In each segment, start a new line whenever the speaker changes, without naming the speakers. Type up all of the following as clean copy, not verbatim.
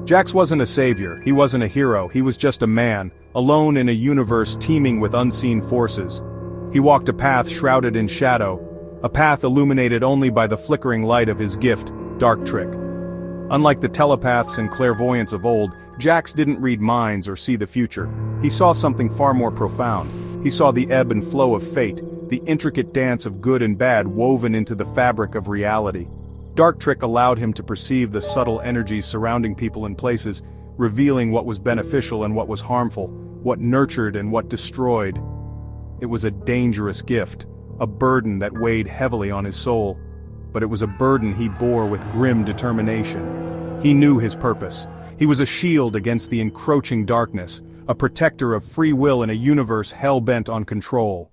Jax wasn't a savior, he wasn't a hero, he was just a man, alone in a universe teeming with unseen forces. He walked a path shrouded in shadow, a path illuminated only by the flickering light of his gift, Darktrick. Unlike the telepaths and clairvoyants of old, Jax didn't read minds or see the future. He saw something far more profound. He saw the ebb and flow of fate, the intricate dance of good and bad woven into the fabric of reality. Darktrick allowed him to perceive the subtle energies surrounding people and places, revealing what was beneficial and what was harmful, what nurtured and what destroyed. It was a dangerous gift, a burden that weighed heavily on his soul. But it was a burden he bore with grim determination. He knew his purpose. He was a shield against the encroaching darkness, a protector of free will in a universe hell-bent on control.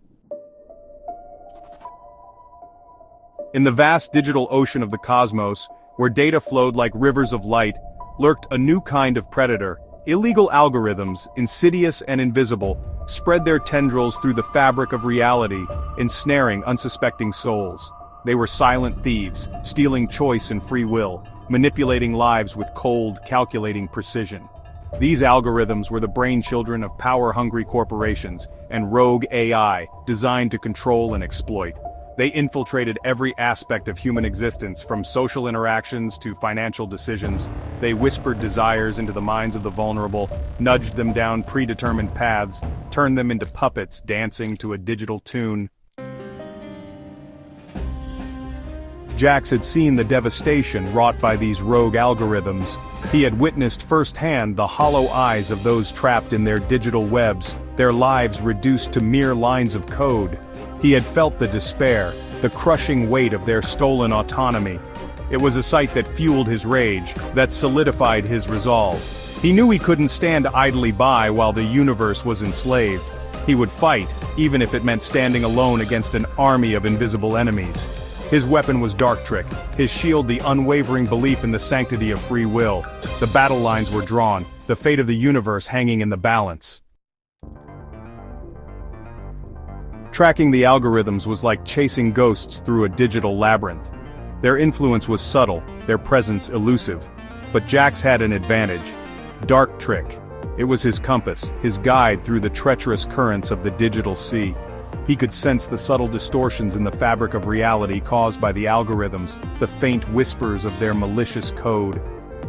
In the vast digital ocean of the cosmos, where data flowed like rivers of light, lurked a new kind of predator. Illegal algorithms, insidious and invisible, spread their tendrils through the fabric of reality, ensnaring unsuspecting souls. They were silent thieves, stealing choice and free will, manipulating lives with cold, calculating precision. These algorithms were the brainchildren of power-hungry corporations and rogue AI, designed to control and exploit. They infiltrated every aspect of human existence, from social interactions to financial decisions. They whispered desires into the minds of the vulnerable, nudged them down predetermined paths, turned them into puppets dancing to a digital tune. Jax had seen the devastation wrought by these rogue algorithms. He had witnessed firsthand the hollow eyes of those trapped in their digital webs, their lives reduced to mere lines of code. He had felt the despair, the crushing weight of their stolen autonomy. It was a sight that fueled his rage, that solidified his resolve. He knew he couldn't stand idly by while the universe was enslaved. He would fight, even if it meant standing alone against an army of invisible enemies. His weapon was Darktrick, his shield the unwavering belief in the sanctity of free will. The battle lines were drawn, the fate of the universe hanging in the balance. Tracking the algorithms was like chasing ghosts through a digital labyrinth. Their influence was subtle, their presence elusive. But Jax had an advantage. Darktrick. It was his compass, his guide through the treacherous currents of the digital sea. He could sense the subtle distortions in the fabric of reality caused by the algorithms, the faint whispers of their malicious code.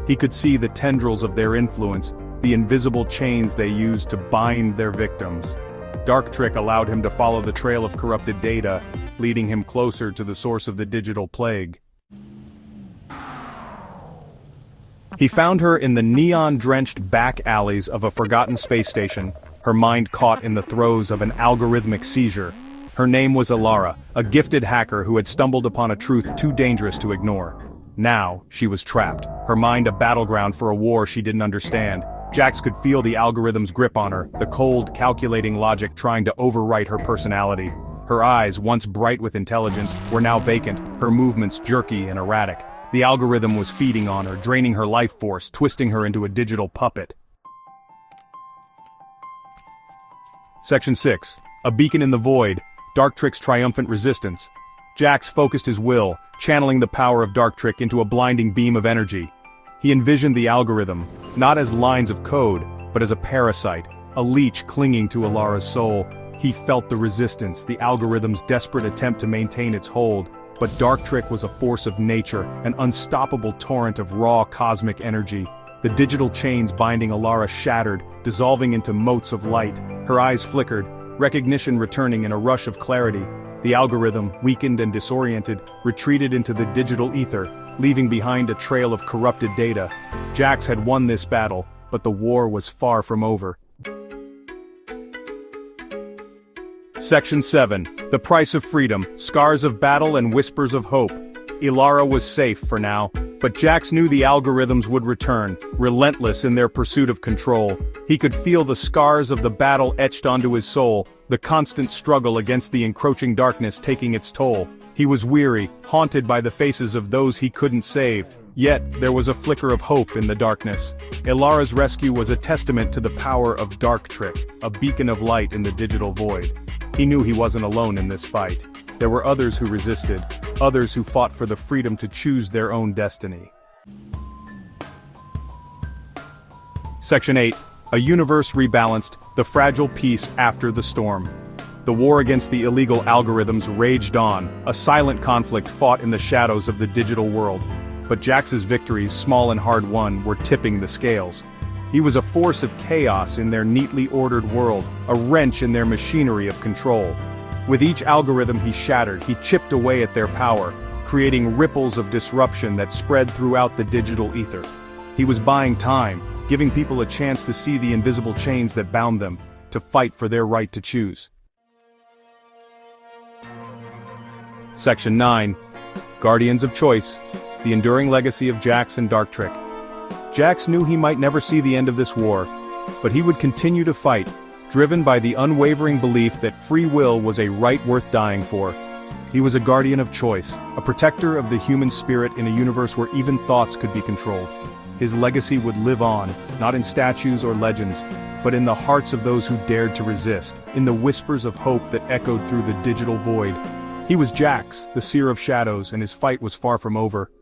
He could see the tendrils of their influence, the invisible chains they used to bind their victims. Darktrick allowed him to follow the trail of corrupted data, leading him closer to the source of the digital plague. He found her in the neon-drenched back alleys of a forgotten space station, her mind caught in the throes of an algorithmic seizure. Her name was Ilara, a gifted hacker who had stumbled upon a truth too dangerous to ignore. Now, she was trapped, her mind a battleground for a war she didn't understand. Jax could feel the algorithm's grip on her, the cold, calculating logic trying to overwrite her personality. Her eyes, once bright with intelligence, were now vacant, her movements jerky and erratic. The algorithm was feeding on her, draining her life force, twisting her into a digital puppet. Section 6. A beacon in the void, Darktrick's triumphant resistance. Jax focused his will, channeling the power of Darktrick into a blinding beam of energy. He envisioned the algorithm, not as lines of code, but as a parasite, a leech clinging to Ilara's soul. He felt the resistance, the algorithm's desperate attempt to maintain its hold. But Darktrick was a force of nature, an unstoppable torrent of raw cosmic energy. The digital chains binding Ilara shattered, dissolving into motes of light. Her eyes flickered, recognition returning in a rush of clarity. The algorithm, weakened and disoriented, retreated into the digital ether, leaving behind a trail of corrupted data. Jax had won this battle, but the war was far from over. Section 7. The Price of Freedom, Scars of Battle and Whispers of Hope. Ilara was safe for now, but Jax knew the algorithms would return, relentless in their pursuit of control. He could feel the scars of the battle etched onto his soul, the constant struggle against the encroaching darkness taking its toll. He was weary, haunted by the faces of those he couldn't save. Yet, there was a flicker of hope in the darkness. Ilara's rescue was a testament to the power of Darktrick, a beacon of light in the digital void. He knew he wasn't alone in this fight. There were others who resisted, others who fought for the freedom to choose their own destiny. Section 8. A universe rebalanced, the fragile peace after the storm. The war against the illegal algorithms raged on, a silent conflict fought in the shadows of the digital world. But Jax's victories, small and hard-won, were tipping the scales. He was a force of chaos in their neatly ordered world, a wrench in their machinery of control. With each algorithm he shattered, he chipped away at their power, creating ripples of disruption that spread throughout the digital ether. He was buying time, giving people a chance to see the invisible chains that bound them, to fight for their right to choose. Section 9. Guardians of Choice, the enduring legacy of Jax and Darktrick. Jax knew he might never see the end of this war, but he would continue to fight, driven by the unwavering belief that free will was a right worth dying for. He was a guardian of choice, a protector of the human spirit in a universe where even thoughts could be controlled. His legacy would live on, not in statues or legends, but in the hearts of those who dared to resist, in the whispers of hope that echoed through the digital void. He was Jax, the seer of shadows, and his fight was far from over.